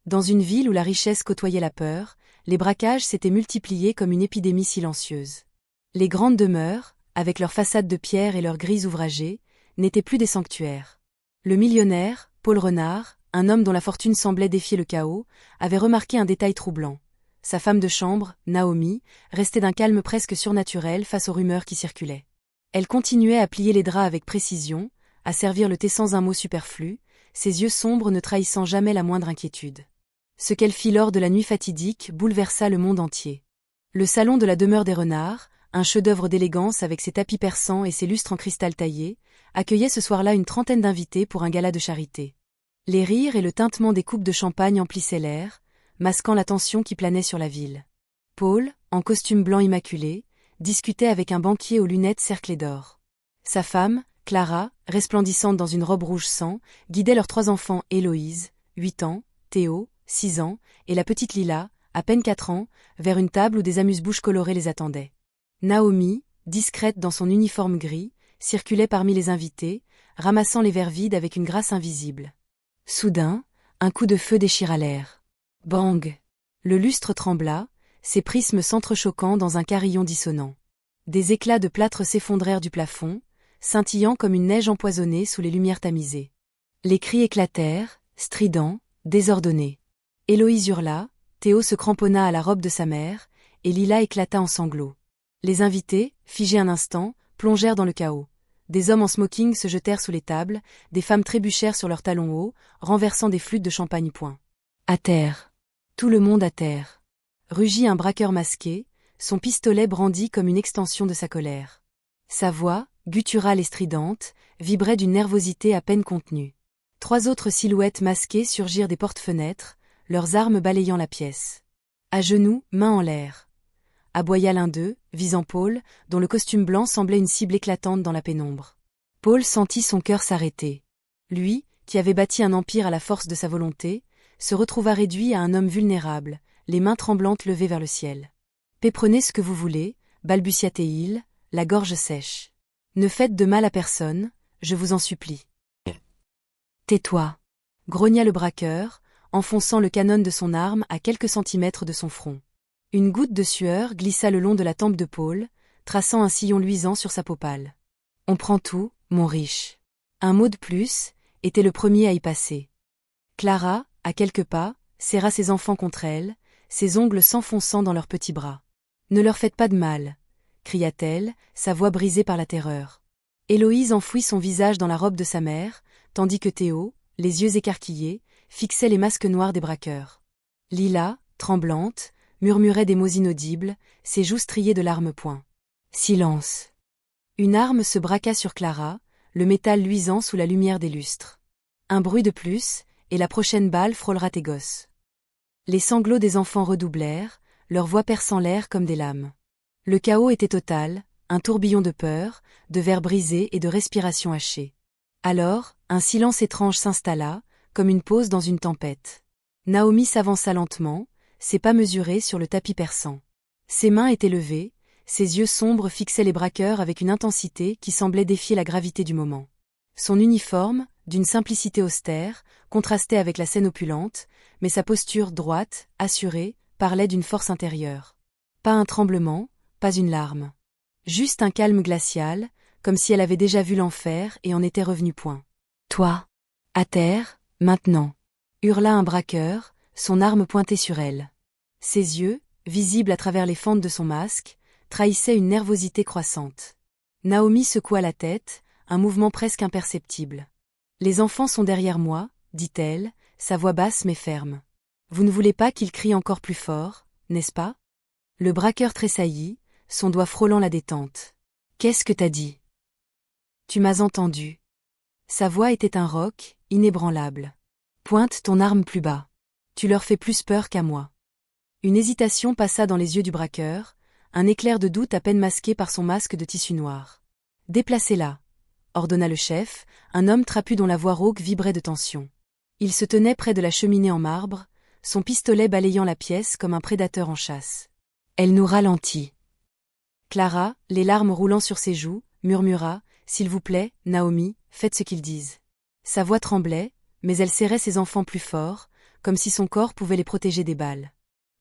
Dans une ville où la richesse côtoyait la peur, les braquages s'étaient multipliés comme une épidémie silencieuse. Les grandes demeures, avec leurs façades de pierre et leurs grilles ouvragées, n'étaient plus des sanctuaires. Le millionnaire, Paul Renard, un homme dont la fortune semblait défier le chaos, avait remarqué un détail troublant. Sa femme de chambre, Naomi, restait d'un calme presque surnaturel face aux rumeurs qui circulaient. Elle continuait à plier les draps avec précision, à servir le thé sans un mot superflu, ses yeux sombres ne trahissant jamais la moindre inquiétude. Ce qu'elle fit lors de la nuit fatidique bouleversa le monde entier. Le salon de la demeure des Renards, un chef-d'œuvre d'élégance avec ses tapis persans et ses lustres en cristal taillé, accueillait ce soir-là une trentaine d'invités pour un gala de charité. Les rires et le tintement des coupes de champagne emplissaient l'air, masquant la tension qui planait sur la ville. Paul, en costume blanc immaculé, discutait avec un banquier aux lunettes cerclées d'or. Sa femme, Clara, resplendissante dans une robe rouge sang, guidait leurs 3 enfants Héloïse, 8 ans, Théo, 6 ans, et la petite Lila, à peine 4 ans, vers une table où des amuse-bouches colorées les attendaient. Naomi, discrète dans son uniforme gris, circulait parmi les invités, ramassant les verres vides avec une grâce invisible. Soudain, un coup de feu déchira l'air. Bang! Le lustre trembla, ses prismes s'entrechoquant dans un carillon dissonant. Des éclats de plâtre s'effondrèrent du plafond, scintillant comme une neige empoisonnée sous les lumières tamisées. Les cris éclatèrent, stridents, désordonnés. Héloïse hurla, Théo se cramponna à la robe de sa mère, et Lila éclata en sanglots. Les invités, figés un instant, plongèrent dans le chaos. Des hommes en smoking se jetèrent sous les tables, des femmes trébuchèrent sur leurs talons hauts, renversant des flûtes de champagne point. À terre. Tout le monde à terre. Rugit un braqueur masqué, son pistolet brandi comme une extension de sa colère. Sa voix, gutturale et stridente, vibrait d'une nervosité à peine contenue. 3 autres silhouettes masquées surgirent des portes-fenêtres, leurs armes balayant la pièce. À genoux, mains en l'air. Aboya l'un d'eux, visant Paul, dont le costume blanc semblait une cible éclatante dans la pénombre. Paul sentit son cœur s'arrêter. Lui, qui avait bâti un empire à la force de sa volonté, se retrouva réduit à un homme vulnérable, les mains tremblantes levées vers le ciel. « Prenez ce que vous voulez, balbutia-t-il, la gorge sèche. Ne faites de mal à personne, je vous en supplie. Tais-toi, grogna le braqueur, enfonçant le canon de son arme à quelques centimètres de son front. Une goutte de sueur glissa le long de la tempe de Paul, traçant un sillon luisant sur sa peau pâle. On prend tout, mon riche. Un mot de plus, était le premier à y passer. Clara, à quelques pas, serra ses enfants contre elle, ses ongles s'enfonçant dans leurs petits bras. Ne leur faites pas de mal, cria-t-elle, sa voix brisée par la terreur. Héloïse enfouit son visage dans la robe de sa mère, tandis que Théo, les yeux écarquillés, fixait les masques noirs des braqueurs. Lila, tremblante, murmurait des mots inaudibles, ses joues striées de larmes point. Silence. Une arme se braqua sur Clara, le métal luisant sous la lumière des lustres. Un bruit de plus, et la prochaine balle frôlera tes gosses. Les sanglots des enfants redoublèrent, leurs voix perçant l'air comme des lames. Le chaos était total, un tourbillon de peur, de verres brisés et de respirations hachées. Alors, un silence étrange s'installa, comme une pause dans une tempête. Naomi s'avança lentement, ses pas mesurés sur le tapis persan. Ses mains étaient levées, ses yeux sombres fixaient les braqueurs avec une intensité qui semblait défier la gravité du moment. Son uniforme, d'une simplicité austère, contrastait avec la scène opulente, mais sa posture droite, assurée, parlait d'une force intérieure. Pas un tremblement, pas une larme. Juste un calme glacial, comme si elle avait déjà vu l'enfer et en était revenue point. « Toi, à terre, maintenant !» hurla un braqueur, son arme pointée sur elle. Ses yeux, visibles à travers les fentes de son masque, trahissaient une nervosité croissante. Naomi secoua la tête, un mouvement presque imperceptible. « Les enfants sont derrière moi, dit-elle, sa voix basse mais ferme. Vous ne voulez pas qu'ils crient encore plus fort, n'est-ce pas ? Le braqueur tressaillit, son doigt frôlant la détente. « Qu'est-ce que t'as dit ? Tu m'as entendu. » Sa voix était un roc, inébranlable. « Pointe ton arme plus bas. Tu leur fais plus peur qu'à moi. » Une hésitation passa dans les yeux du braqueur, un éclair de doute à peine masqué par son masque de tissu noir. « Déplacez-la » ordonna le chef, un homme trapu dont la voix rauque vibrait de tension. Il se tenait près de la cheminée en marbre, son pistolet balayant la pièce comme un prédateur en chasse. Elle nous ralentit. Clara, les larmes roulant sur ses joues, murmura « S'il vous plaît, Naomi, faites ce qu'ils disent. » Sa voix tremblait, mais elle serrait ses enfants plus fort, comme si son corps pouvait les protéger des balles.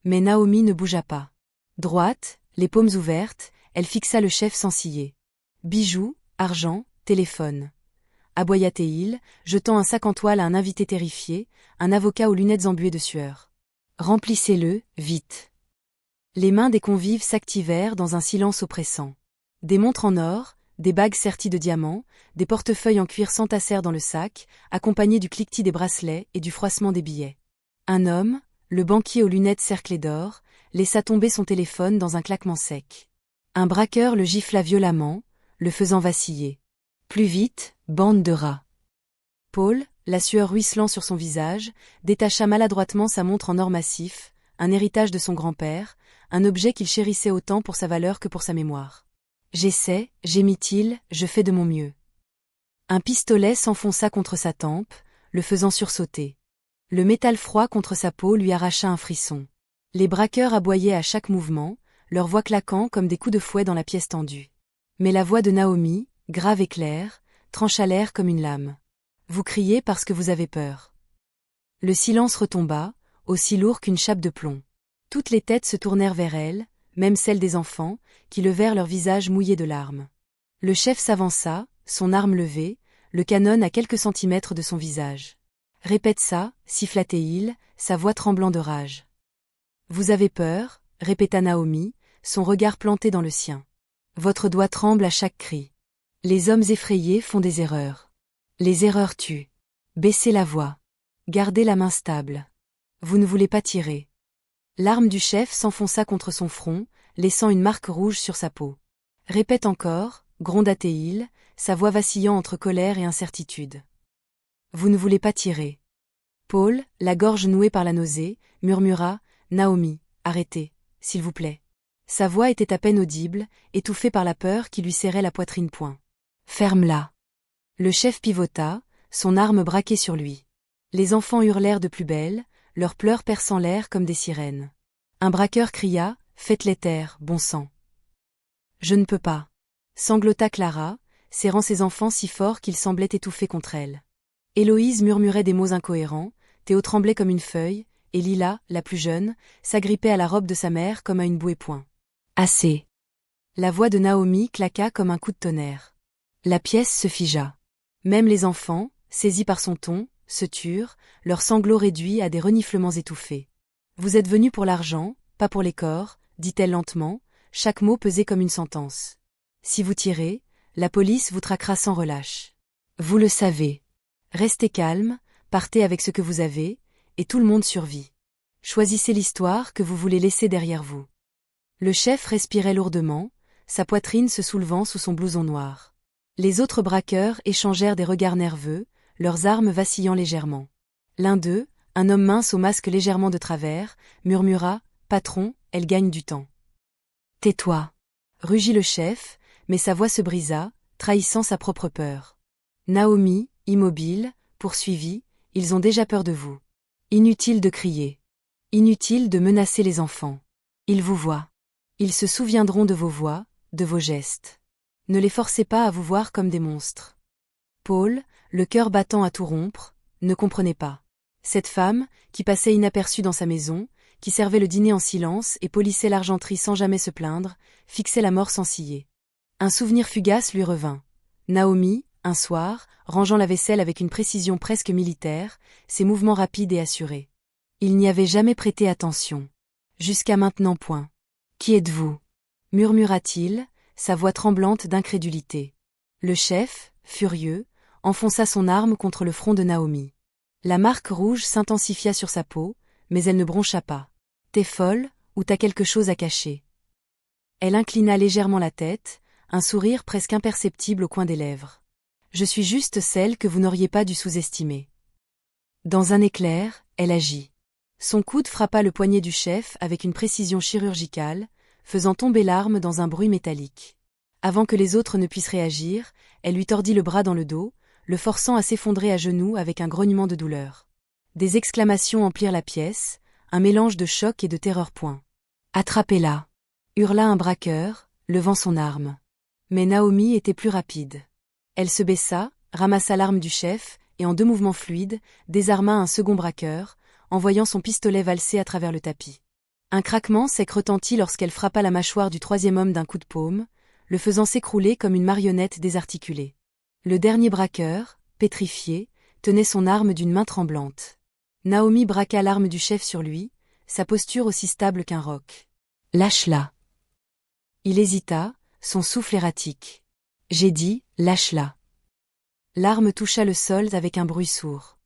Mais Naomi ne bougea pas. Droite, les paumes ouvertes, elle fixa le chef sans ciller. Bijoux, argent, téléphone. Aboya Tehil, jetant un sac en toile à un invité terrifié, un avocat aux lunettes embuées de sueur. Remplissez-le, vite. Les mains des convives s'activèrent dans un silence oppressant. Des montres en or, des bagues serties de diamants, des portefeuilles en cuir s'entassèrent dans le sac, accompagnés du cliquetis des bracelets et du froissement des billets. Un homme, le banquier aux lunettes cerclées d'or, laissa tomber son téléphone dans un claquement sec. Un braqueur le gifla violemment, le faisant vaciller. Plus vite, bande de rats. Paul, la sueur ruisselant sur son visage, détacha maladroitement sa montre en or massif, un héritage de son grand-père, un objet qu'il chérissait autant pour sa valeur que pour sa mémoire. J'essaie, gémit-il, je fais de mon mieux. Un pistolet s'enfonça contre sa tempe, le faisant sursauter. Le métal froid contre sa peau lui arracha un frisson. Les braqueurs aboyaient à chaque mouvement, leur voix claquant comme des coups de fouet dans la pièce tendue. Mais la voix de Naomi, grave et claire, trancha l'air comme une lame. Vous criez parce que vous avez peur. Le silence retomba, aussi lourd qu'une chape de plomb. Toutes les têtes se tournèrent vers elle, même celles des enfants, qui levèrent leurs visages mouillés de larmes. Le chef s'avança, son arme levée, le canon à quelques centimètres de son visage. Répète ça, siffla Tehil, sa voix tremblant de rage. Vous avez peur, répéta Naomi, son regard planté dans le sien. Votre doigt tremble à chaque cri. Les hommes effrayés font des erreurs. Les erreurs tuent. Baissez la voix. Gardez la main stable. Vous ne voulez pas tirer. L'arme du chef s'enfonça contre son front, laissant une marque rouge sur sa peau. Répète encore, gronda Tehil, sa voix vacillant entre colère et incertitude. Vous ne voulez pas tirer. Paul, la gorge nouée par la nausée, murmura, Naomi, arrêtez, s'il vous plaît. Sa voix était à peine audible, étouffée par la peur qui lui serrait la poitrine point. Ferme-la. Le chef pivota, son arme braquée sur lui. Les enfants hurlèrent de plus belle, leurs pleurs perçant l'air comme des sirènes. Un braqueur cria, faites-les taire, bon sang. Je ne peux pas. Sanglota Clara, serrant ses enfants si fort qu'ils semblaient étouffés contre elle. Héloïse murmurait des mots incohérents, Théo tremblait comme une feuille, et Lila, la plus jeune, s'agrippait à la robe de sa mère comme à une bouée-point. Assez. La voix de Naomi claqua comme un coup de tonnerre. La pièce se figea. Même les enfants, saisis par son ton, se turent, leurs sanglots réduits à des reniflements étouffés. Vous êtes venus pour l'argent, pas pour les corps, dit-elle lentement, chaque mot pesait comme une sentence. Si vous tirez, la police vous traquera sans relâche. Vous le savez. Restez calme, partez avec ce que vous avez, et tout le monde survit. Choisissez l'histoire que vous voulez laisser derrière vous. Le chef respirait lourdement, sa poitrine se soulevant sous son blouson noir. Les autres braqueurs échangèrent des regards nerveux, leurs armes vacillant légèrement. L'un d'eux, un homme mince au masque légèrement de travers, murmura, « Patron, elle gagne du temps. » « Tais-toi » rugit le chef, mais sa voix se brisa, trahissant sa propre peur. Naomi, immobile, poursuivit, « Ils ont déjà peur de vous. Inutile de crier. Inutile de menacer les enfants. Ils vous voient. Ils se souviendront de vos voix, de vos gestes. Ne les forcez pas à vous voir comme des monstres. » Paul, le cœur battant à tout rompre, ne comprenait pas. Cette femme, qui passait inaperçue dans sa maison, qui servait le dîner en silence et polissait l'argenterie sans jamais se plaindre, fixait la mort sans ciller. Un souvenir fugace lui revint. Naomi, un soir, rangeant la vaisselle avec une précision presque militaire, ses mouvements rapides et assurés. Il n'y avait jamais prêté attention. Jusqu'à maintenant point. Qui êtes-vous ? Murmura-t-il, sa voix tremblante d'incrédulité. Le chef, furieux, enfonça son arme contre le front de Naomi. La marque rouge s'intensifia sur sa peau, mais elle ne broncha pas. « T'es folle, ou t'as quelque chose à cacher ?» Elle inclina légèrement la tête, un sourire presque imperceptible au coin des lèvres. « Je suis juste celle que vous n'auriez pas dû sous-estimer. » Dans un éclair, elle agit. Son coude frappa le poignet du chef avec une précision chirurgicale, faisant tomber l'arme dans un bruit métallique. Avant que les autres ne puissent réagir, elle lui tordit le bras dans le dos, le forçant à s'effondrer à genoux avec un grognement de douleur. Des exclamations emplirent la pièce, un mélange de choc et de terreur point. « Attrapez-la » hurla un braqueur, levant son arme. Mais Naomi était plus rapide. Elle se baissa, ramassa l'arme du chef, et en 2 mouvements fluides, désarma un second braqueur, en voyant son pistolet valser à travers le tapis. Un craquement sec retentit lorsqu'elle frappa la mâchoire du troisième homme d'un coup de paume, le faisant s'écrouler comme une marionnette désarticulée. Le dernier braqueur, pétrifié, tenait son arme d'une main tremblante. Naomi braqua l'arme du chef sur lui, sa posture aussi stable qu'un roc. « Lâche-la !» Il hésita, son souffle erratique. « J'ai dit, lâche-la !» L'arme toucha le sol avec un bruit sourd.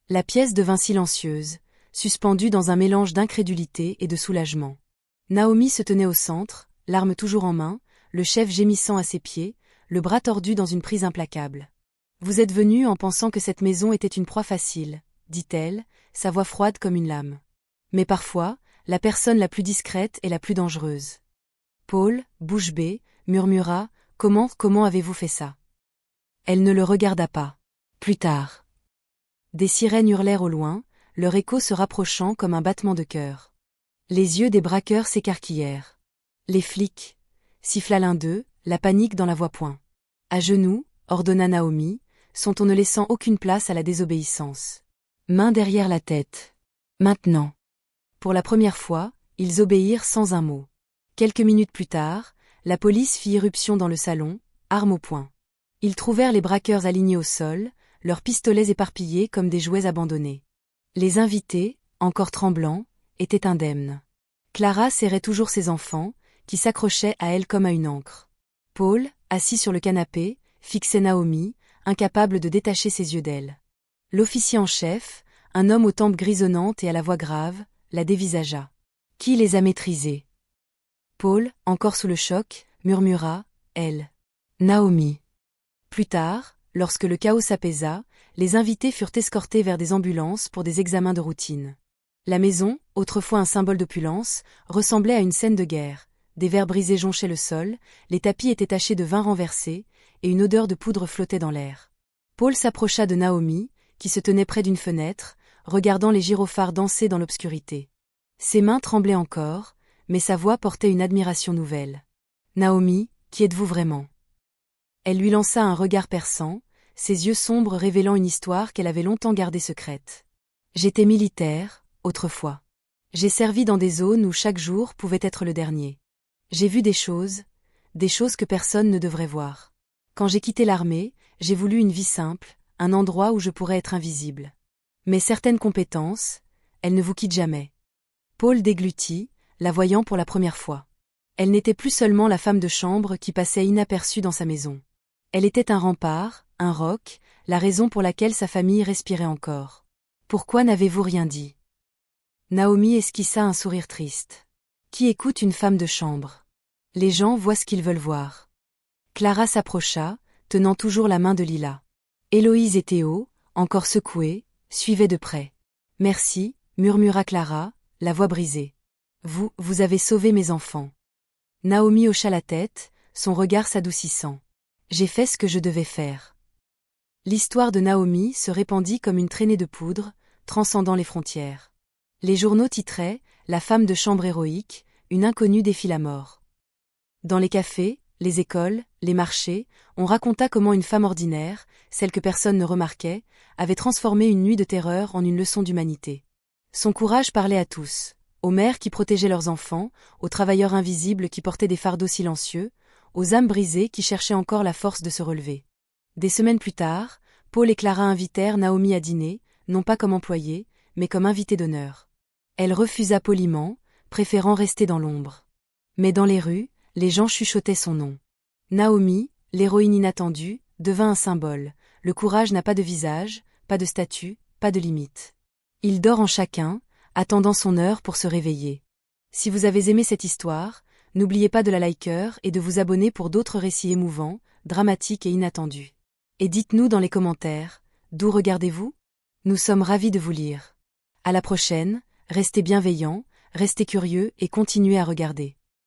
La pièce devint silencieuse, suspendue dans un mélange d'incrédulité et de soulagement. Naomi se tenait au centre, l'arme toujours en main, le chef gémissant à ses pieds, le bras tordu dans une prise implacable. « Vous êtes venu en pensant que cette maison était une proie facile, » dit-elle, sa voix froide comme une lame. « Mais parfois, la personne la plus discrète est la plus dangereuse. » Paul, bouche bée, murmura « Comment avez-vous fait ça ?» Elle ne le regarda pas. Plus tard. Des sirènes hurlèrent au loin, leur écho se rapprochant comme un battement de cœur. Les yeux des braqueurs s'écarquillèrent. « Les flics !» siffla l'un d'eux, la panique dans la voix point. « À genoux !» ordonna Naomi, son ton ne laissant aucune place à la désobéissance. Main derrière la tête. Maintenant. Pour la première fois, ils obéirent sans un mot. Quelques minutes plus tard, la police fit irruption dans le salon, armes au poing. Ils trouvèrent les braqueurs alignés au sol, leurs pistolets éparpillés comme des jouets abandonnés. Les invités, encore tremblants, étaient indemnes. Clara serrait toujours ses enfants, qui s'accrochaient à elle comme à une ancre. Paul, assis sur le canapé, fixait Naomi, incapable de détacher ses yeux d'elle. L'officier en chef, un homme aux tempes grisonnantes et à la voix grave, la dévisagea. « Qui les a maîtrisés ?» Paul, encore sous le choc, murmura « Elle. » Naomi. Plus tard, lorsque le chaos s'apaisa, les invités furent escortés vers des ambulances pour des examens de routine. La maison, autrefois un symbole d'opulence, ressemblait à une scène de guerre. Des verres brisés jonchaient le sol, les tapis étaient tachés de vin renversé, et une odeur de poudre flottait dans l'air. Paul s'approcha de Naomi, qui se tenait près d'une fenêtre, regardant les gyrophares danser dans l'obscurité. Ses mains tremblaient encore, mais sa voix portait une admiration nouvelle. « Naomi, qui êtes-vous vraiment ?» Elle lui lança un regard perçant, ses yeux sombres révélant une histoire qu'elle avait longtemps gardée secrète. « J'étais militaire, autrefois. J'ai servi dans des zones où chaque jour pouvait être le dernier. J'ai vu des choses que personne ne devrait voir. Quand j'ai quitté l'armée, j'ai voulu une vie simple, un endroit où je pourrais être invisible. Mais certaines compétences, elles ne vous quittent jamais. » Paul déglutit, la voyant pour la première fois. Elle n'était plus seulement la femme de chambre qui passait inaperçue dans sa maison. Elle était un rempart, un roc, la raison pour laquelle sa famille respirait encore. « Pourquoi n'avez-vous rien dit ?» Naomi esquissa un sourire triste. Qui écoute une femme de chambre? Les gens voient ce qu'ils veulent voir. Clara s'approcha, tenant toujours la main de Lila. Héloïse et Théo, encore secoués, suivaient de près. « Merci, » murmura Clara, la voix brisée. « Vous avez sauvé mes enfants. » Naomi hocha la tête, son regard s'adoucissant. « J'ai fait ce que je devais faire. » L'histoire de Naomi se répandit comme une traînée de poudre, transcendant les frontières. Les journaux titraient « La femme de chambre héroïque, une inconnue défie la mort ». Dans les cafés, les écoles, les marchés, on raconta comment une femme ordinaire, celle que personne ne remarquait, avait transformé une nuit de terreur en une leçon d'humanité. Son courage parlait à tous, aux mères qui protégeaient leurs enfants, aux travailleurs invisibles qui portaient des fardeaux silencieux, aux âmes brisées qui cherchaient encore la force de se relever. Des semaines plus tard, Paul et Clara invitèrent Naomi à dîner, non pas comme employée, mais comme invitée d'honneur. Elle refusa poliment, préférant rester dans l'ombre. Mais dans les rues, les gens chuchotaient son nom. Naomi, l'héroïne inattendue, devint un symbole. Le courage n'a pas de visage, pas de statut, pas de limite. Il dort en chacun, attendant son heure pour se réveiller. Si vous avez aimé cette histoire, n'oubliez pas de la liker et de vous abonner pour d'autres récits émouvants, dramatiques et inattendus. Et dites-nous dans les commentaires, d'où regardez-vous? Nous sommes ravis de vous lire. À la prochaine, restez bienveillants, restez curieux et continuez à regarder.